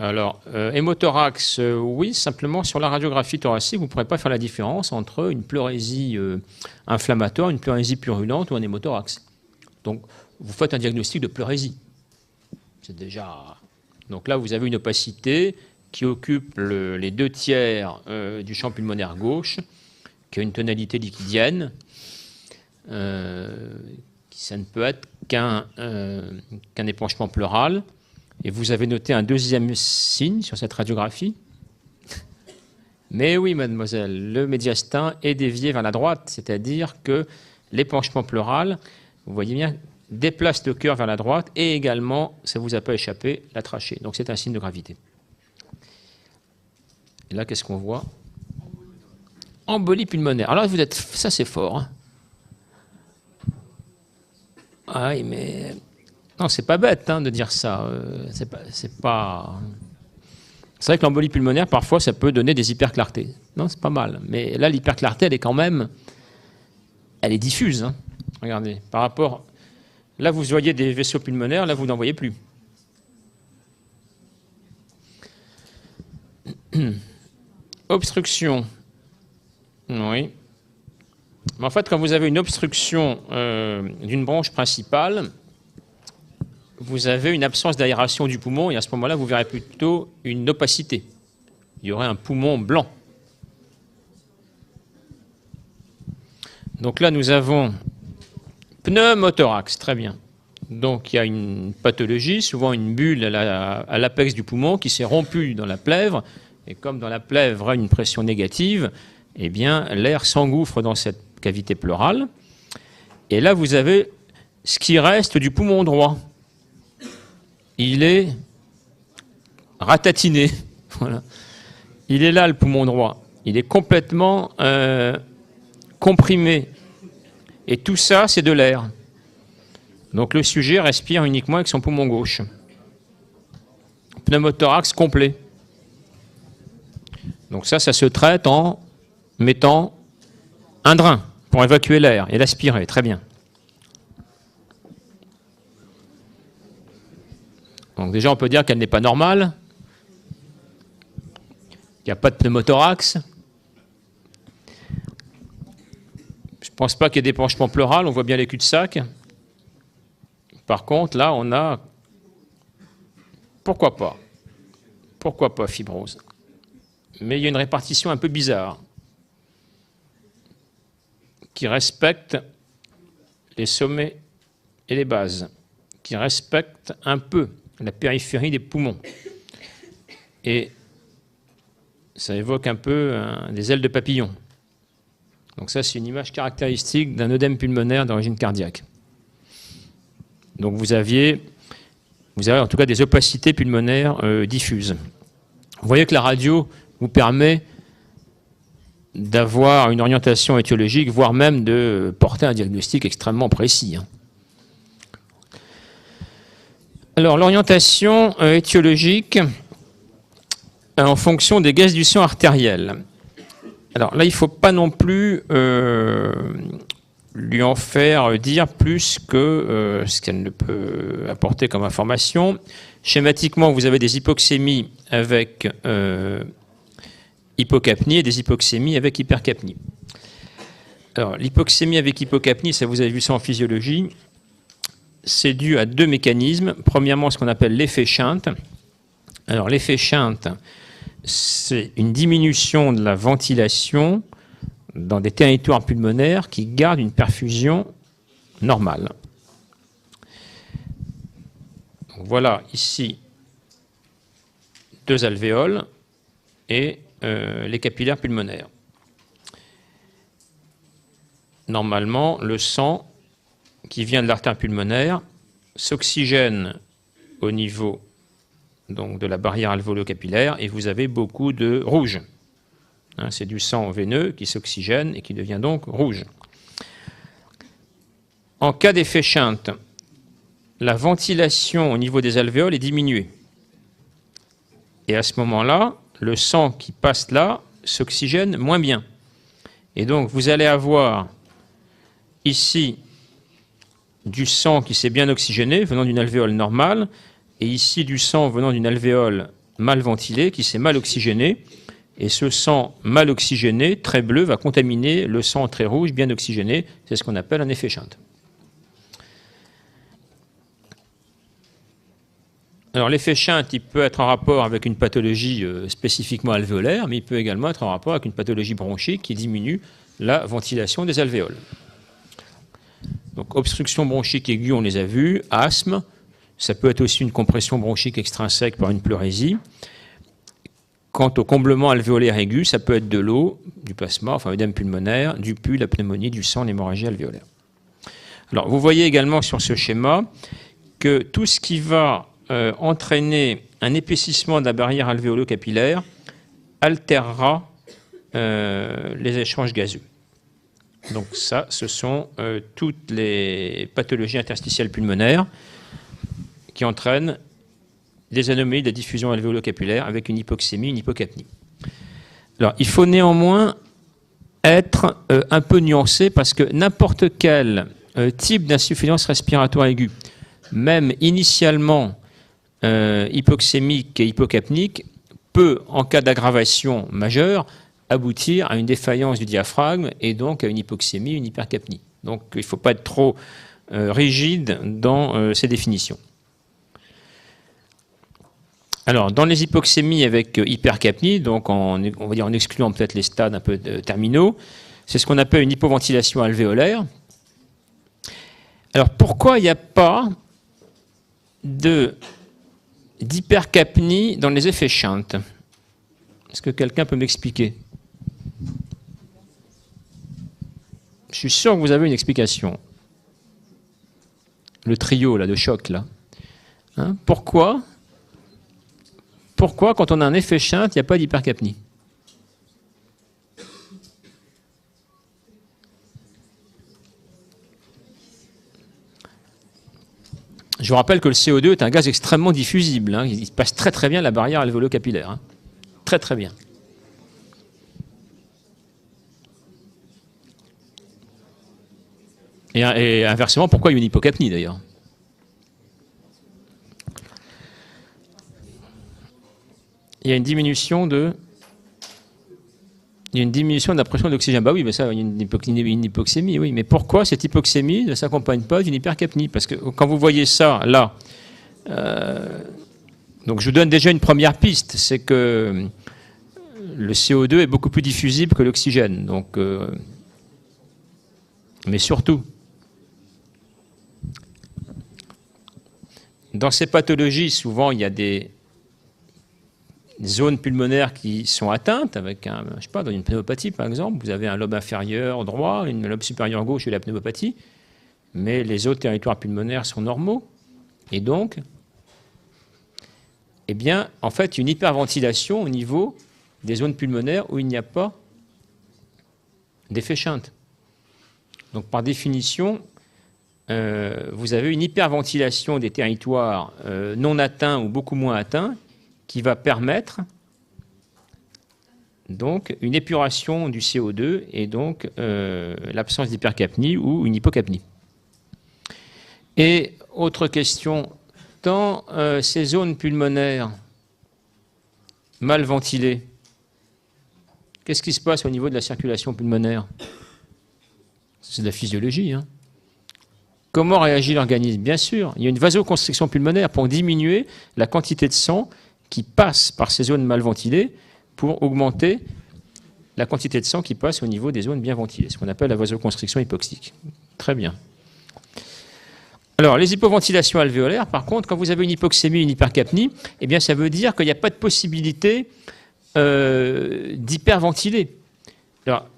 Alors, hémothorax, oui, simplement sur la radiographie thoracique, vous ne pourrez pas faire la différence entre une pleurésie inflammatoire, une pleurésie purulente ou un hémothorax. Donc, vous faites un diagnostic de pleurésie. C'est déjà... Donc là, vous avez une opacité qui occupe les 2/3 du champ pulmonaire gauche, qui a une tonalité liquidienne, ça ne peut être qu'un épanchement pleural. Et vous avez noté un deuxième signe sur cette radiographie. Mais oui, mademoiselle, le médiastin est dévié vers la droite, c'est-à-dire que l'épanchement pleural, vous voyez bien, déplace le cœur vers la droite et également, ça ne vous a pas échappé, la trachée. Donc c'est un signe de gravité. Et là, qu'est-ce qu'on voit? Embolie pulmonaire. Alors, ça c'est fort. Hein. Ah oui, mais... Non, c'est pas bête de dire ça. C'est vrai que l'embolie pulmonaire, parfois, ça peut donner des hyperclartés. Non, c'est pas mal. Mais là, l'hyperclarté, elle est quand même... Elle est diffuse. Hein. Regardez, par rapport... Là, vous voyez des vaisseaux pulmonaires, là, vous n'en voyez plus. Obstruction. Oui. Mais en fait, quand vous avez une obstruction d'une branche principale, vous avez une absence d'aération du poumon et à ce moment-là, vous verrez plutôt une opacité. Il y aurait un poumon blanc. Donc là, nous avons pneumothorax, très bien. Donc il y a une pathologie, souvent une bulle à l'apex du poumon qui s'est rompue dans la plèvre. Et comme dans la plèvre a une pression négative, eh bien l'air s'engouffre dans cette cavité pleurale. Et là, vous avez ce qui reste du poumon droit. Il est ratatiné. Voilà. Il est là, le poumon droit. Il est complètement comprimé. Et tout ça, c'est de l'air. Donc le sujet respire uniquement avec son poumon gauche. Pneumothorax complet. Donc ça se traite en mettant un drain pour évacuer l'air et l'aspirer. Très bien. Donc déjà, on peut dire qu'elle n'est pas normale, qu'il n'y a pas de pneumothorax. Je ne pense pas qu'il y ait d'épanchement pleural, on voit bien les cul-de-sac. Par contre, là, on a... Pourquoi pas fibrose? Mais il y a une répartition un peu bizarre qui respecte les sommets et les bases, qui respecte un peu la périphérie des poumons. Et ça évoque un peu des ailes de papillon. Donc ça, c'est une image caractéristique d'un œdème pulmonaire d'origine cardiaque. Donc vous avez en tout cas des opacités pulmonaires diffuses. Vous voyez que la radio vous permet d'avoir une orientation étiologique, voire même de porter un diagnostic extrêmement précis. Alors, l'orientation étiologique en fonction des gaz du sang artériel. Alors là, il ne faut pas non plus lui en faire dire plus que ce qu'elle ne peut apporter comme information. Schématiquement, vous avez des hypoxémies avec hypocapnie et des hypoxémies avec hypercapnie. Alors, l'hypoxémie avec hypocapnie, ça vous avez vu ça en physiologie, c'est dû à deux mécanismes. Premièrement, ce qu'on appelle l'effet Shunt. Alors, l'effet Shunt, c'est une diminution de la ventilation dans des territoires pulmonaires qui gardent une perfusion normale. Donc, voilà ici deux alvéoles et les capillaires pulmonaires. Normalement, le sang qui vient de l'artère pulmonaire s'oxygène au niveau donc, de la barrière alvéolo-capillaire et vous avez beaucoup de rouge. Hein, c'est du sang veineux qui s'oxygène et qui devient donc rouge. En cas d'effet Shunt, la ventilation au niveau des alvéoles est diminuée. Et à ce moment-là, le sang qui passe là s'oxygène moins bien. Et donc, vous allez avoir ici du sang qui s'est bien oxygéné venant d'une alvéole normale et ici du sang venant d'une alvéole mal ventilée qui s'est mal oxygéné. Et ce sang mal oxygéné, très bleu, va contaminer le sang très rouge, bien oxygéné. C'est ce qu'on appelle un effet Shunt. Alors l'effet Shunt, il peut être en rapport avec une pathologie spécifiquement alvéolaire, mais il peut également être en rapport avec une pathologie bronchique qui diminue la ventilation des alvéoles. Donc obstruction bronchique aiguë, on les a vus, asthme, ça peut être aussi une compression bronchique extrinsèque par une pleurésie. Quant au comblement alvéolaire aigu, ça peut être de l'eau, du plasma, enfin œdème pulmonaire, du pus, la pneumonie, du sang, l'hémorragie alvéolaire. Alors vous voyez également sur ce schéma que tout ce qui va entraîner un épaississement de la barrière alvéolo-capillaire altérera les échanges gazeux. Donc ça, ce sont toutes les pathologies interstitielles pulmonaires qui entraînent des anomalies de la diffusion alvéolo-capillaire avec une hypoxémie, une hypocapnie. Alors, il faut néanmoins être un peu nuancé parce que n'importe quel type d'insuffisance respiratoire aiguë, même initialement hypoxémique et hypocapnique, peut, en cas d'aggravation majeure, aboutir à une défaillance du diaphragme et donc à une hypoxémie, une hypercapnie. Donc il ne faut pas être trop rigide dans ces définitions. Alors, dans les hypoxémies avec hypercapnie, donc on va dire en excluant peut-être les stades un peu terminaux, c'est ce qu'on appelle une hypoventilation alvéolaire. Alors, pourquoi il n'y a pas d'hypercapnie dans les effets Shunt? Est-ce que quelqu'un peut m'expliquer? Je suis sûr que vous avez une explication. Le trio là, de choc, là. Hein, pourquoi, quand on a un effet Shunt, il n'y a pas d'hypercapnie? Je vous rappelle que le CO2 est un gaz extrêmement diffusible. Hein. Il passe très très bien la barrière alvéolo-capillaire. Hein. Très très bien. Et inversement, pourquoi il y a une hypocapnie d'ailleurs? Il y a une diminution de la pression d'oxygène. Bah oui, mais ça, il y a une hypoxémie, oui. Mais pourquoi cette hypoxémie ne s'accompagne pas d'une hypercapnie? Parce que quand vous voyez ça, là, donc je vous donne déjà une première piste, c'est que le CO2 est beaucoup plus diffusible que l'oxygène. Donc, mais surtout, dans ces pathologies, souvent, il y a des zones pulmonaires qui sont atteintes avec je sais pas, dans une pneumopathie par exemple, vous avez un lobe inférieur droit, un lobe supérieur gauche et la pneumopathie, mais les autres territoires pulmonaires sont normaux. Et donc, eh bien, en fait, une hyperventilation au niveau des zones pulmonaires où il n'y a pas d'effet Shunt. Donc, par définition, vous avez une hyperventilation des territoires non atteints ou beaucoup moins atteints qui va permettre donc une épuration du CO2 et donc l'absence d'hypercapnie ou une hypocapnie. Et autre question, dans ces zones pulmonaires mal ventilées, qu'est-ce qui se passe au niveau de la circulation pulmonaire? C'est de la physiologie. Hein. Comment réagit l'organisme? Bien sûr, il y a une vasoconstriction pulmonaire pour diminuer la quantité de sang qui passe par ces zones mal ventilées pour augmenter la quantité de sang qui passe au niveau des zones bien ventilées, ce qu'on appelle la vasoconstriction hypoxique. Très bien. Alors, les hypoventilations alvéolaires, par contre, quand vous avez une hypoxémie, une hypercapnie, eh bien, ça veut dire qu'il n'y a pas de possibilité d'hyperventiler. Alors,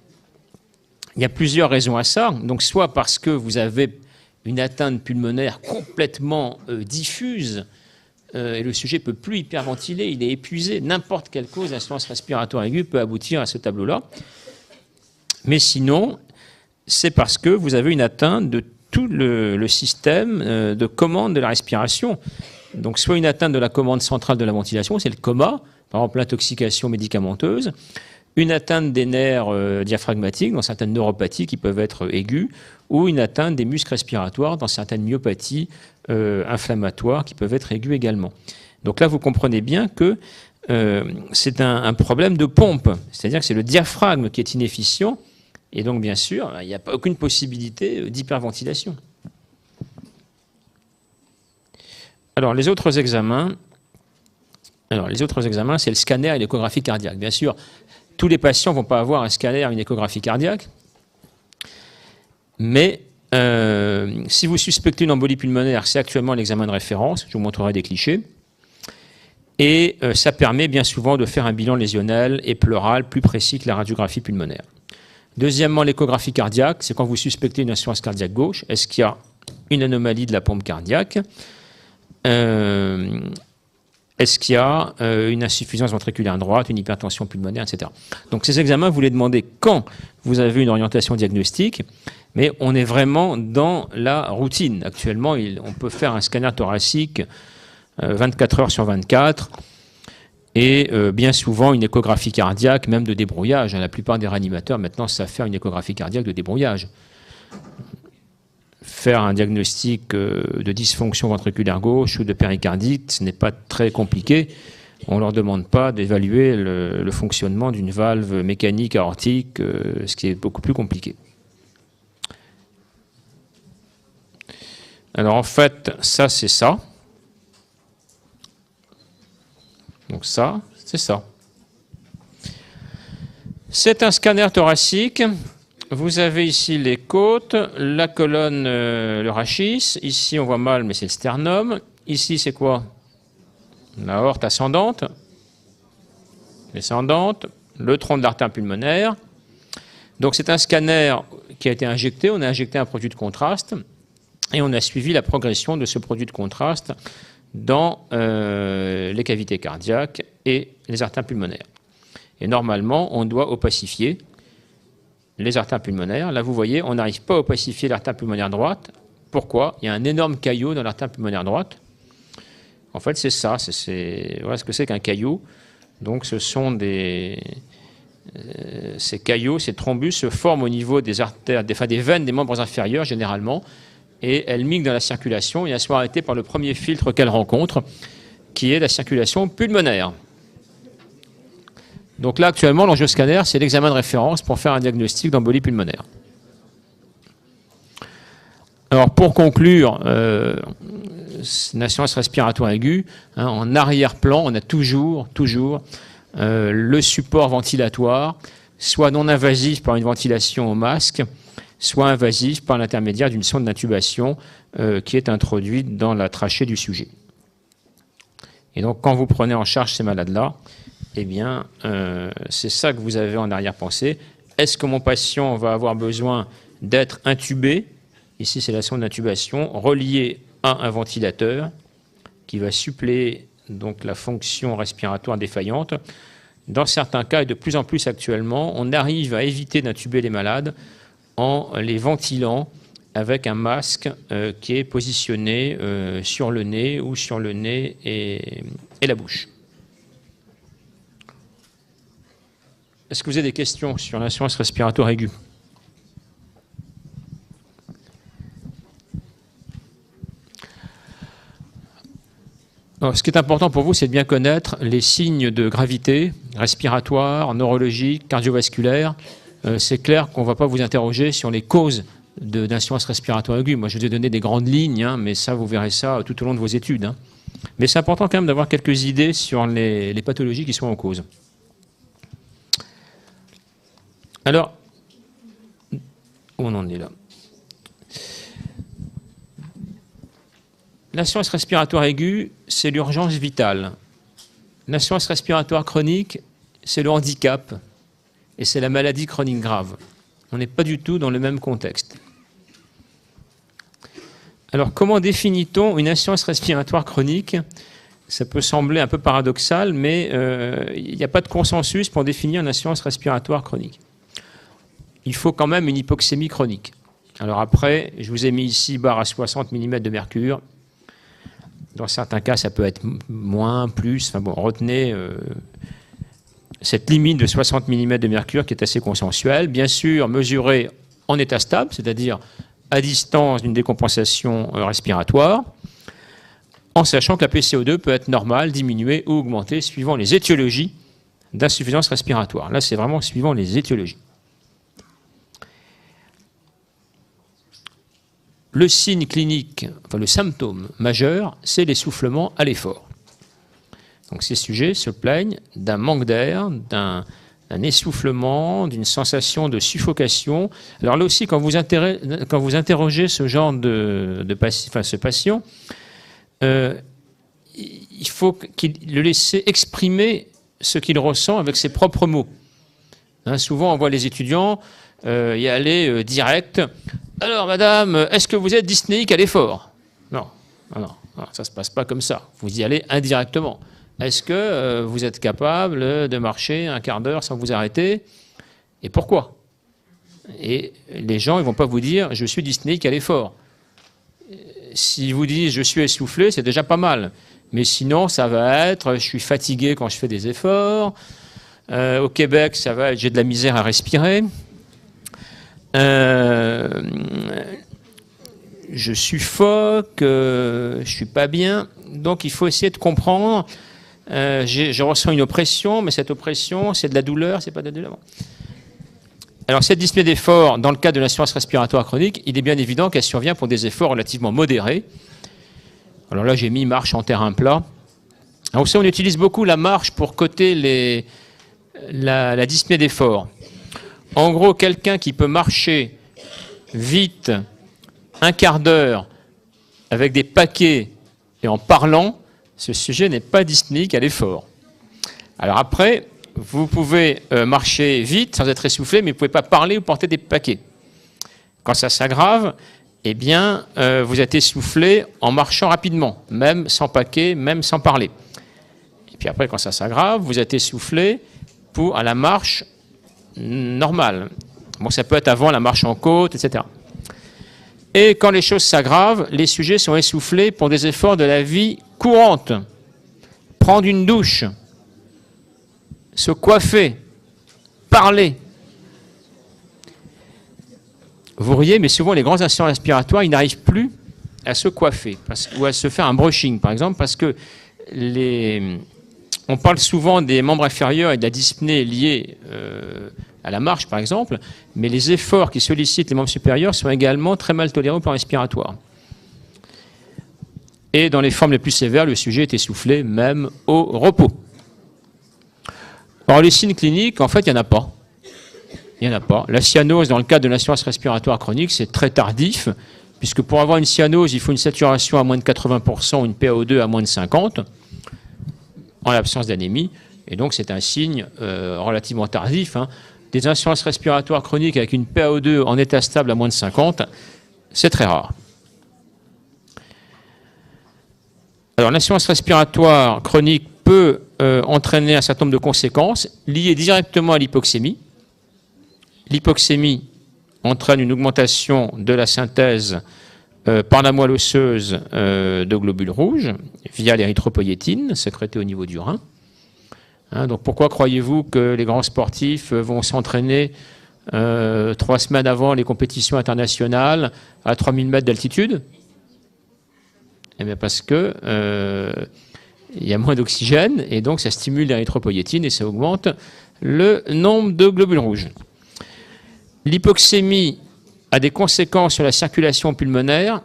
il y a plusieurs raisons à ça. Donc, soit parce que vous avez une atteinte pulmonaire complètement diffuse, et le sujet ne peut plus hyperventiler, il est épuisé. N'importe quelle cause d'insuffisance respiratoire aiguë peut aboutir à ce tableau-là. Mais sinon, c'est parce que vous avez une atteinte de tout le système de commande de la respiration. Donc, soit une atteinte de la commande centrale de la ventilation, c'est le coma, par exemple l'intoxication médicamenteuse, une atteinte des nerfs diaphragmatiques dans certaines neuropathies qui peuvent être aiguës, ou une atteinte des muscles respiratoires dans certaines myopathies inflammatoires qui peuvent être aiguës également. Donc là, vous comprenez bien que c'est un problème de pompe, c'est-à-dire que c'est le diaphragme qui est inefficient, et donc bien sûr, il n'y a pas aucune possibilité d'hyperventilation. Alors les autres examens, c'est le scanner et l'échographie cardiaque. Bien sûr, tous les patients ne vont pas avoir un scanner et une échographie cardiaque, mais si vous suspectez une embolie pulmonaire, c'est actuellement l'examen de référence, je vous montrerai des clichés, et ça permet bien souvent de faire un bilan lésionnel et pleural plus précis que la radiographie pulmonaire. Deuxièmement, l'échographie cardiaque, c'est quand vous suspectez une insuffisance cardiaque gauche, est-ce qu'il y a une anomalie de la pompe cardiaque, est-ce qu'il y a une insuffisance ventriculaire droite, une hypertension pulmonaire, etc. Donc ces examens, vous les demandez quand vous avez une orientation diagnostique, mais on est vraiment dans la routine. Actuellement, on peut faire un scanner thoracique 24 heures sur 24, et bien souvent une échographie cardiaque, même de débrouillage. La plupart des réanimateurs maintenant savent faire une échographie cardiaque de débrouillage. Faire un diagnostic de dysfonction ventriculaire gauche ou de péricardite, ce n'est pas très compliqué. On ne leur demande pas d'évaluer le fonctionnement d'une valve mécanique aortique, ce qui est beaucoup plus compliqué. Alors en fait, ça c'est ça. Donc ça, c'est ça. C'est un scanner thoracique. Vous avez ici les côtes, la colonne, le rachis. Ici, on voit mal, mais c'est le sternum. Ici, c'est quoi? L'aorte ascendante, descendante, le tronc de l'artère pulmonaire. Donc c'est un scanner qui a été injecté. On a injecté un produit de contraste et on a suivi la progression de ce produit de contraste dans les cavités cardiaques et les artères pulmonaires. Et normalement, on doit opacifier les artères pulmonaires. Là, vous voyez, on n'arrive pas à opacifier l'artère pulmonaire droite. Pourquoi? Il y a un énorme caillot dans l'artère pulmonaire droite. En fait, c'est ça. Voilà ce que c'est qu'un caillot. Donc, ce sont ces caillots, ces thrombus se forment au niveau des artères, des veines des membres inférieurs, généralement, et elles migrent dans la circulation et elles sont arrêtées par le premier filtre qu'elles rencontrent, qui est la circulation pulmonaire. Donc là, actuellement, l'angioscanner, c'est l'examen de référence pour faire un diagnostic d'embolie pulmonaire. Alors, pour conclure, une insuffisance respiratoire aiguë, en arrière-plan, on a toujours le support ventilatoire, soit non invasif par une ventilation au masque, soit invasif par l'intermédiaire d'une sonde d'intubation qui est introduite dans la trachée du sujet. Et donc, quand vous prenez en charge ces malades-là, eh bien, c'est ça que vous avez en arrière-pensée. Est-ce que mon patient va avoir besoin d'être intubé? Ici, c'est la sonde d'intubation reliée à un ventilateur qui va suppléer donc la fonction respiratoire défaillante. Dans certains cas, et de plus en plus actuellement, on arrive à éviter d'intuber les malades en les ventilant avec un masque qui est positionné sur le nez ou sur le nez et la bouche. Est-ce que vous avez des questions sur l'insuffisance respiratoire aiguë? Alors, ce qui est important pour vous, c'est de bien connaître les signes de gravité respiratoire, neurologique, cardiovasculaire. C'est clair qu'on ne va pas vous interroger sur les causes d'insuffisance respiratoire aiguë. Moi, je vous ai donné des grandes lignes, hein, mais ça, vous verrez ça tout au long de vos études. Hein. Mais c'est important quand même d'avoir quelques idées sur les pathologies qui sont en cause. Alors, où on en est là? L'insuffisance respiratoire aiguë, c'est l'urgence vitale. L'insuffisance respiratoire chronique, c'est le handicap et c'est la maladie chronique grave. On n'est pas du tout dans le même contexte. Alors, comment définit-on une insuffisance respiratoire chronique? Ça peut sembler un peu paradoxal, mais il n'y a pas de consensus pour définir une insuffisance respiratoire chronique. Il faut quand même une hypoxémie chronique. Alors après, je vous ai mis ici barre à 60 mm de mercure. Dans certains cas, ça peut être moins, plus. Enfin bon, retenez cette limite de 60 mm de mercure qui est assez consensuelle. Bien sûr, mesurée en état stable, c'est-à-dire à distance d'une décompensation respiratoire, en sachant que la PCO2 peut être normale, diminuée ou augmentée suivant les étiologies d'insuffisance respiratoire. Là, c'est vraiment suivant les étiologies. Le signe clinique, enfin le symptôme majeur, c'est l'essoufflement à l'effort. Donc ces sujets se plaignent d'un manque d'air, d'un essoufflement, d'une sensation de suffocation. Alors là aussi, quand vous interrogez ce genre ce patient, il faut le laisser exprimer ce qu'il ressent avec ses propres mots. Hein, souvent, on voit les étudiants y aller direct. Alors, madame, est-ce que vous êtes dyspnéique à l'effort? Non, ça ne se passe pas comme ça. Vous y allez indirectement. Est-ce que vous êtes capable de marcher un quart d'heure sans vous arrêter? Et pourquoi? Et les gens, ils ne vont pas vous dire « je suis dyspnéique à l'effort ». S'ils vous disent « je suis essoufflé », c'est déjà pas mal. Mais sinon, ça va être « je suis fatigué quand je fais des efforts ». Au Québec, ça va être « j'ai de la misère à respirer ». Je suffoque, je ne suis pas bien. Donc, il faut essayer de comprendre. Je ressens une oppression, mais cette oppression, c'est de la douleur, c'est pas de la douleur. Alors, cette dyspnée d'effort, dans le cas de l'insuffisance respiratoire chronique, il est bien évident qu'elle survient pour des efforts relativement modérés. Alors là, j'ai mis marche en terrain plat. Alors, on utilise beaucoup la marche pour coter la dyspnée d'effort. En gros, quelqu'un qui peut marcher vite un quart d'heure avec des paquets et en parlant, ce sujet n'est pas dyspnéique à l'effort. Alors après, vous pouvez marcher vite sans être essoufflé, mais vous ne pouvez pas parler ou porter des paquets. Quand ça s'aggrave, eh bien, vous êtes essoufflé en marchant rapidement, même sans paquet, même sans parler. Et puis après, quand ça s'aggrave, vous êtes essoufflé à la marche normale. Bon, ça peut être avant la marche en côte, etc. Et quand les choses s'aggravent, les sujets sont essoufflés pour des efforts de la vie courante. Prendre une douche, se coiffer, parler. Vous riez, mais souvent les grands incidents respiratoires, ils n'arrivent plus à se coiffer ou à se faire un brushing, par exemple, parce que on parle souvent des membres inférieurs et de la dyspnée liée à la marche, par exemple, mais les efforts qui sollicitent les membres supérieurs sont également très mal tolérés au plan respiratoire. Et dans les formes les plus sévères, le sujet est essoufflé même au repos. Or, les signes cliniques, en fait, il n'y en a pas. Il n'y en a pas. La cyanose, dans le cas de l'insuffisance respiratoire chronique, c'est très tardif, puisque pour avoir une cyanose, il faut une saturation à moins de 80%, une PaO2 à moins de 50, en l'absence d'anémie. Et donc, c'est un signe relativement tardif. Hein. Des insuffisances respiratoires chroniques avec une PaO2 en état stable à moins de 50, c'est très rare. Alors, l'insuffisance respiratoire chronique peut entraîner un certain nombre de conséquences liées directement à l'hypoxémie. L'hypoxémie entraîne une augmentation de la synthèse par la moelle osseuse de globules rouges via l'érythropoïétine sécrétée au niveau du rein. Hein, donc pourquoi croyez-vous que les grands sportifs vont s'entraîner 3 semaines avant les compétitions internationales à 3000 mètres d'altitude? Eh bien parce que il y a moins d'oxygène et donc ça stimule l'érythropoïétine et ça augmente le nombre de globules rouges. L'hypoxémie a des conséquences sur la circulation pulmonaire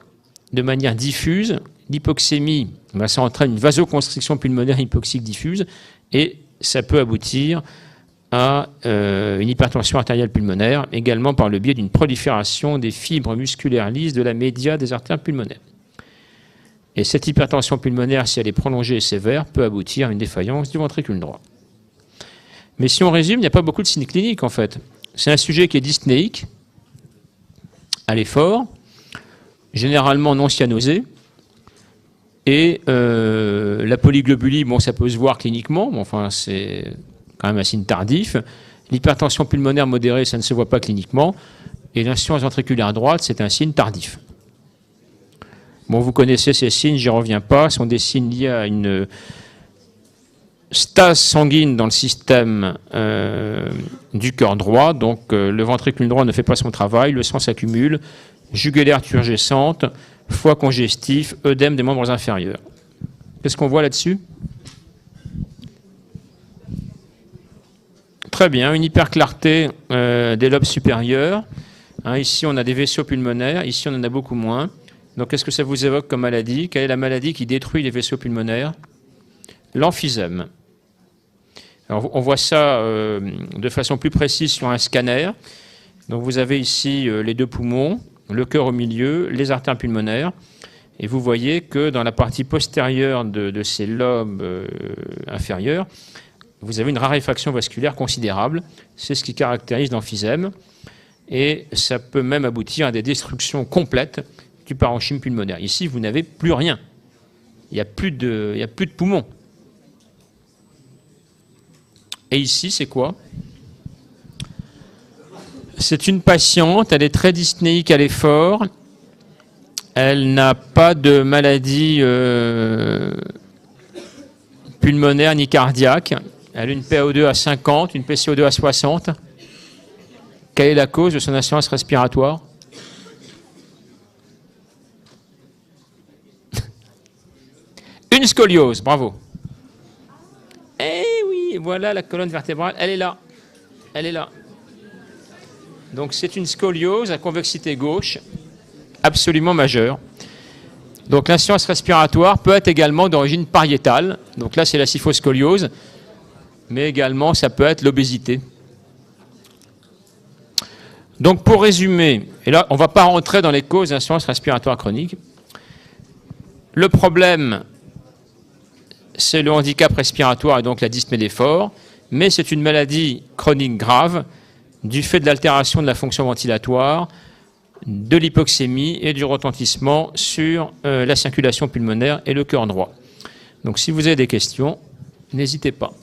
de manière diffuse. L'hypoxémie, ça entraîne une vasoconstriction pulmonaire hypoxique diffuse et ça peut aboutir à une hypertension artérielle pulmonaire, également par le biais d'une prolifération des fibres musculaires lisses de la média des artères pulmonaires. Et cette hypertension pulmonaire, si elle est prolongée et sévère, peut aboutir à une défaillance du ventricule droit. Mais si on résume, il n'y a pas beaucoup de signes cliniques en fait. C'est un sujet qui est dyspnéique, à l'effort, généralement non cyanosé, et la polyglobulie, bon, ça peut se voir cliniquement, mais enfin c'est quand même un signe tardif. L'hypertension pulmonaire modérée, ça ne se voit pas cliniquement, et l'insuffisance ventriculaire droite, c'est un signe tardif. Bon, vous connaissez ces signes, j'y reviens pas, ce sont des signes liés à une stase sanguine dans le système du cœur droit, donc le ventricule droit ne fait pas son travail, le sang s'accumule, jugulaire turgescente, foie congestif, œdème des membres inférieurs. Qu'est-ce qu'on voit là-dessus? Très bien, une hyperclarté des lobes supérieurs. Hein, ici, on a des vaisseaux pulmonaires, ici, on en a beaucoup moins. Donc, qu'est-ce que ça vous évoque comme maladie? Quelle est la maladie qui détruit les vaisseaux pulmonaires? L'emphysème. Alors, on voit ça de façon plus précise sur un scanner. Donc, vous avez ici les deux poumons, le cœur au milieu, les artères pulmonaires. Et vous voyez que dans la partie postérieure de ces lobes inférieurs, vous avez une raréfaction vasculaire considérable. C'est ce qui caractérise l'emphysème. Et ça peut même aboutir à des destructions complètes du parenchyme pulmonaire. Ici, vous n'avez plus rien. Il n'y a plus de poumons. Et ici, c'est quoi? C'est une patiente, elle est très dyspnéique à l'effort. Elle n'a pas de maladie pulmonaire ni cardiaque. Elle a une PaO2 à 50, une PCO2 à 60. Quelle est la cause de son insuffisance respiratoire? Une scoliose, bravo. Eh oui, voilà la colonne vertébrale, elle est là. Elle est là. Donc c'est une scoliose à convexité gauche, absolument majeure. Donc l'insuffisance respiratoire peut être également d'origine pariétale. Donc là c'est la kyphoscoliose, mais également ça peut être l'obésité. Donc pour résumer, et là on ne va pas rentrer dans les causes d'insuffisance respiratoire chronique, le problème c'est le handicap respiratoire et donc la dyspnée d'effort, mais c'est une maladie chronique grave du fait de l'altération de la fonction ventilatoire, de l'hypoxémie et du retentissement sur la circulation pulmonaire et le cœur droit. Donc si vous avez des questions, n'hésitez pas.